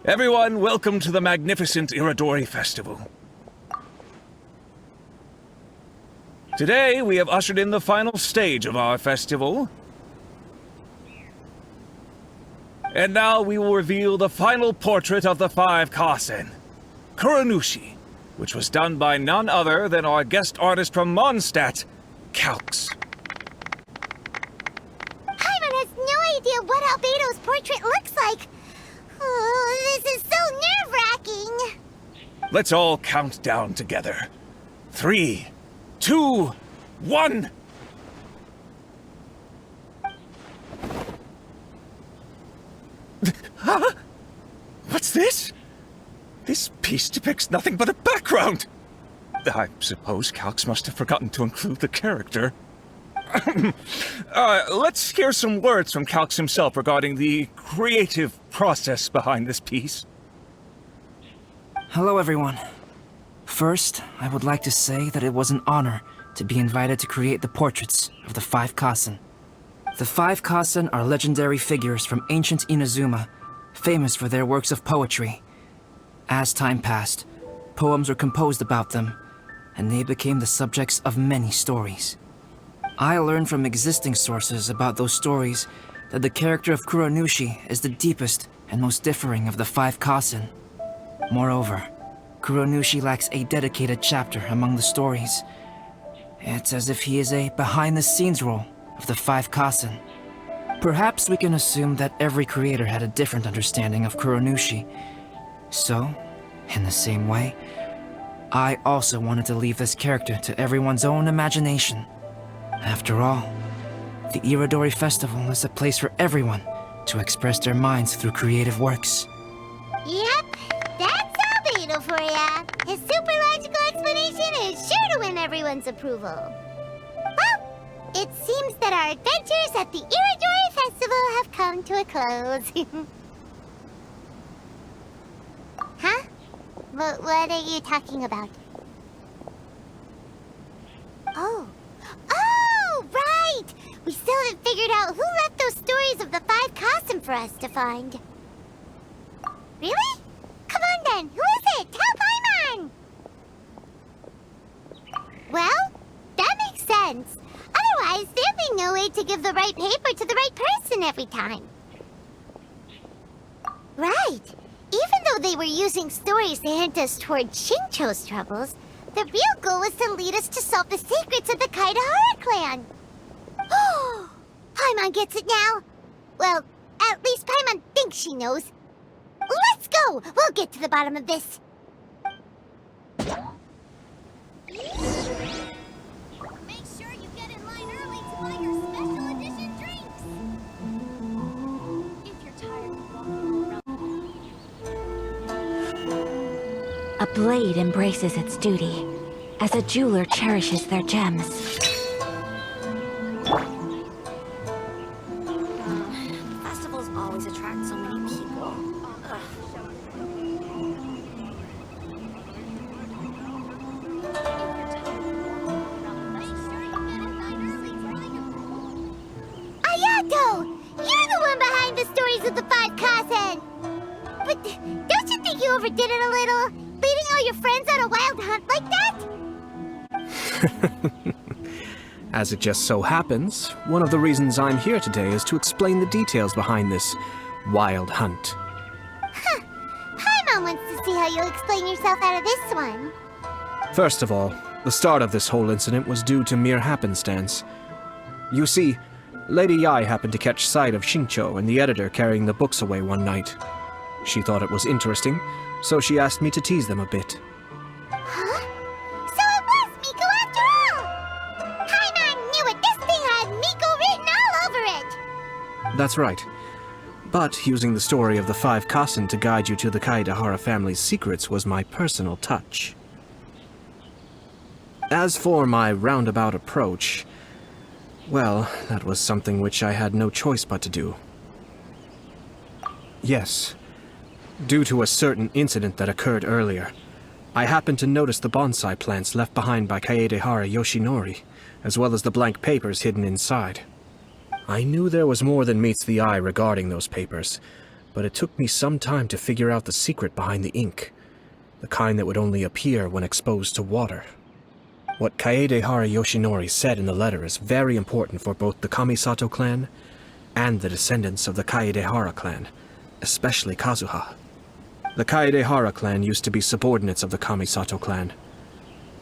Everyone, welcome to the magnificent Iridori Festival. Today, we have ushered in the final stage of our festival. And now we will reveal the final portrait of the 5 Kasen, Kuronushi, which was done by none other than our guest artist from Mondstadt, Calx. Paimon has no idea what Albedo's portrait looks like. Oh, this is so nerve-wracking. Let's all count down together. 3, 2, 1. Huh? What's this? This piece depicts nothing but a background. I suppose Calx must have forgotten to include the character. Let's hear some words from Calx himself regarding the creative process behind this piece. Hello, everyone. First, I would like to say that it was an honor to be invited to create the portraits of the 5 Kasen. The 5 Kasen are legendary figures from ancient Inazuma, famous for their works of poetry. As time passed, poems were composed about them, and they became the subjects of many stories. I learned from existing sources about those stories that the character of Kuronushi is the deepest and most differing of the 5 Kasen. Moreover, Kuronushi lacks a dedicated chapter among the stories. It's as if he is a behind-the-scenes role of the 5 Kasen. Perhaps we can assume that every creator had a different understanding of Kuronushi. So, in the same way, I also wanted to leave this character to everyone's own imagination. After all, the Iridori Festival is a place for everyone to express their minds through creative works. Yep, that's Albedo for ya. His super logical explanation is sure to win everyone's approval. Well, it seems that our adventures at the Iridori Festival have come to a close. Huh? What are you talking about? Oh, right! We still haven't figured out who left those stories of the 5 Kasen for us to find. Really? Come on then, who is it? Tell Paimon! Well, that makes sense. Otherwise, there'd be no way to give the right paper to the right person every time. Right. Even though they were using stories to hint us toward Shincho's troubles, the real goal was to lead us to solve the secrets of the Kaidahara clan. Oh, Paimon gets it now. Well, at least Paimon thinks she knows. Let's go! We'll get to the bottom of this. Make sure you get in line early to buy your special edition drinks. If you're tired of walking around. A blade embraces its duty, as a jeweler cherishes their gems. Festivals always attract so many people. Ayato! You're the one behind the stories of the 5 Kasen! But don't you think you overdid it a little? Leading all your friends on a wild hunt like that? As it just so happens, one of the reasons I'm here today is to explain the details behind this wild hunt. Huh. Paimon wants to see how you'll explain yourself out of this one. First of all, the start of this whole incident was due to mere happenstance. You see, Lady Yae happened to catch sight of Shincho and the editor carrying the books away one night. She thought it was interesting, so she asked me to tease them a bit. Huh? So it was Miko after all! Paimon knew it! This thing had Miko written all over it! That's right. But using the story of the 5 Kasen to guide you to the Kaidahara family's secrets was my personal touch. As for my roundabout approach, well, that was something which I had no choice but to do. Yes. Due to a certain incident that occurred earlier, I happened to notice the bonsai plants left behind by Kaedehara Yoshinori, as well as the blank papers hidden inside. I knew there was more than meets the eye regarding those papers, But it took me some time to figure out the secret behind the ink, the kind that would only appear when exposed to water. What Kaedehara Yoshinori said in the letter is very important for both the Kamisato clan and the descendants of the Kaedehara clan, especially Kazuha. The Kaedehara clan used to be subordinates of the Kamisato clan.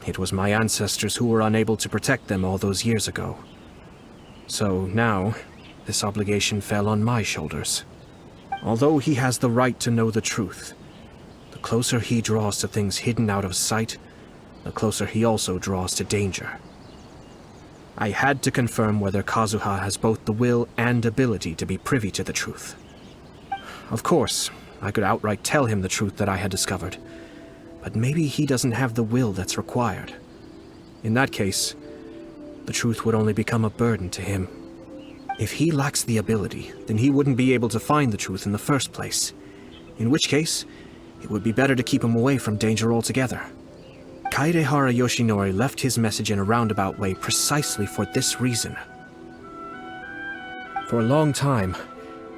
It was my ancestors who were unable to protect them all those years ago. So now, this obligation fell on my shoulders. Although he has the right to know the truth, the closer he draws to things hidden out of sight, the closer he also draws to danger. I had to confirm whether Kazuha has both the will and ability to be privy to the truth. Of course, I could outright tell him the truth that I had discovered, but maybe he doesn't have the will that's required. In that case, the truth would only become a burden to him. If he lacks the ability, then he wouldn't be able to find the truth in the first place, in which case, it would be better to keep him away from danger altogether. Kaedehara Yoshinori left his message in a roundabout way precisely for this reason. For a long time,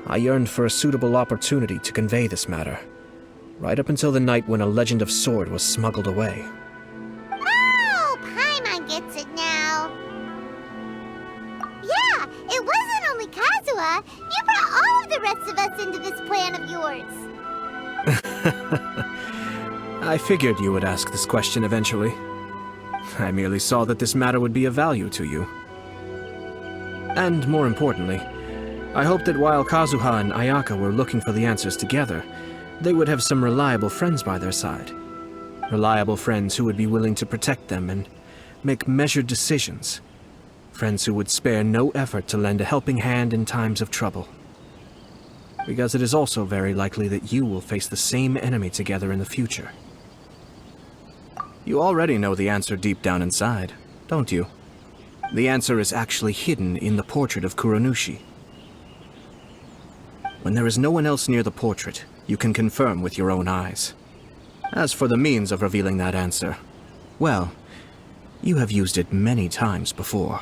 I yearned for a suitable opportunity to convey this matter, right up until the night when a legend of sword was smuggled away. Oh, Paimon gets it now. Yeah, it wasn't only Kazuha. You brought all of the rest of us into this plan of yours. I figured you would ask this question eventually. I merely saw that this matter would be of value to you. And more importantly, I hoped that while Kazuha and Ayaka were looking for the answers together, they would have some reliable friends by their side. Reliable friends who would be willing to protect them and make measured decisions. Friends who would spare no effort to lend a helping hand in times of trouble. Because it is also very likely that you will face the same enemy together in the future. You already know the answer deep down inside, don't you? The answer is actually hidden in the portrait of Kuranushi. When there is no one else near the portrait, you can confirm with your own eyes. As for the means of revealing that answer, well, you have used it many times before.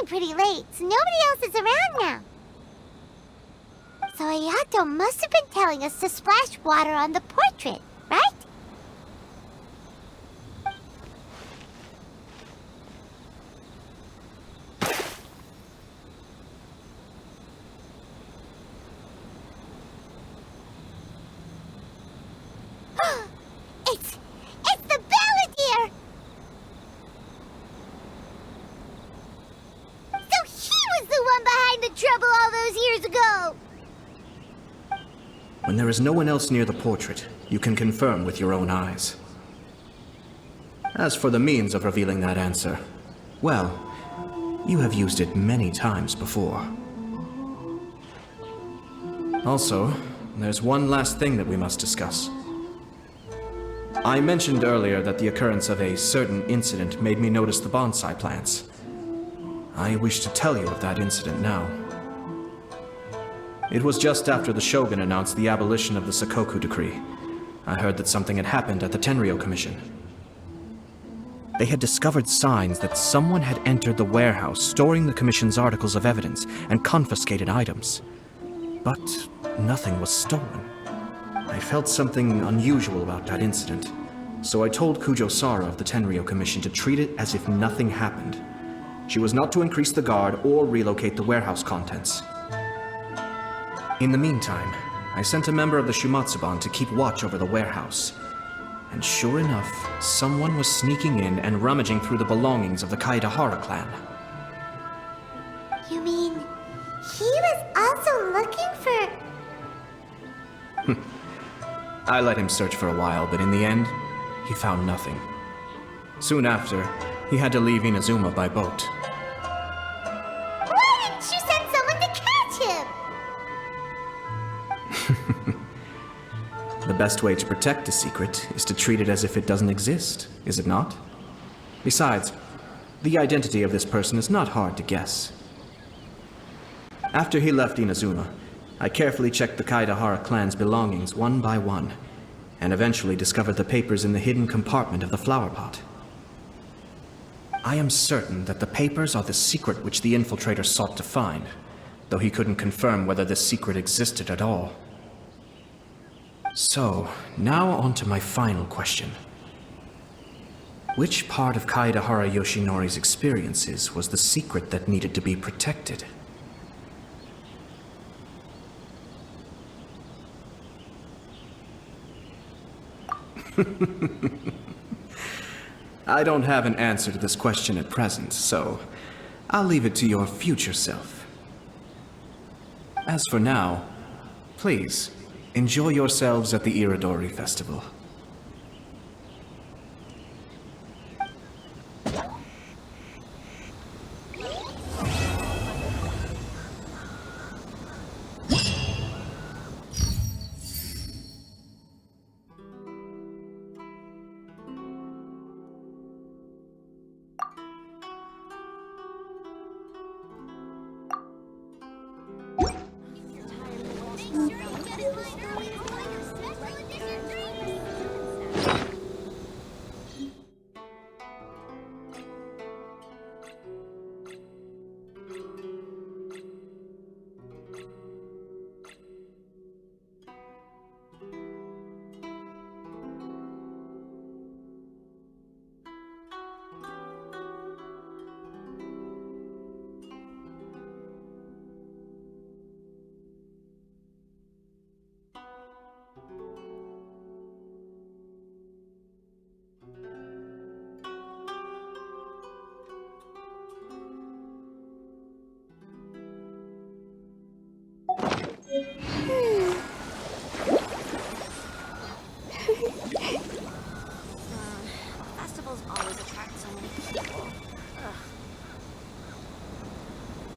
Pretty late, so nobody else is around now. So Ayato must have been telling us to splash water on the portrait, right? It's the Balladeer! The trouble all those years ago! When there is no one else near the portrait, you can confirm with your own eyes. As for the means of revealing that answer, well, you have used it many times before. Also, there's one last thing that we must discuss. I mentioned earlier that the occurrence of a certain incident made me notice the bonsai plants. I wish to tell you of that incident now. It was just after the Shogun announced the abolition of the Sakoku decree. I heard that something had happened at the Tenryou Commission. They had discovered signs that someone had entered the warehouse storing the Commission's articles of evidence and confiscated items. But nothing was stolen. I felt something unusual about that incident, So I told Kujo-Sara of the Tenryo Commission to treat it as if nothing happened. She was not to increase the guard or relocate the warehouse contents. In the meantime, I sent a member of the Shumatsuban to keep watch over the warehouse. And sure enough, someone was sneaking in and rummaging through the belongings of the Kaidahara clan. You mean, he was also looking for... I let him search for a while, but in the end, he found nothing. Soon after, he had to leave Inazuma by boat. Why didn't you send someone to catch him? The best way to protect a secret is to treat it as if it doesn't exist, is it not? Besides, the identity of this person is not hard to guess. After he left Inazuma, I carefully checked the Kaidahara clan's belongings one by one, and eventually discovered the papers in the hidden compartment of the flower pot. I am certain that the papers are the secret which the infiltrator sought to find, though he couldn't confirm whether this secret existed at all. So, now on to my final question. Which part of Kaidahara Yoshinori's experiences was the secret that needed to be protected? I don't have an answer to this question at present, so I'll leave it to your future self. As for now, please, enjoy yourselves at the Iridori Festival.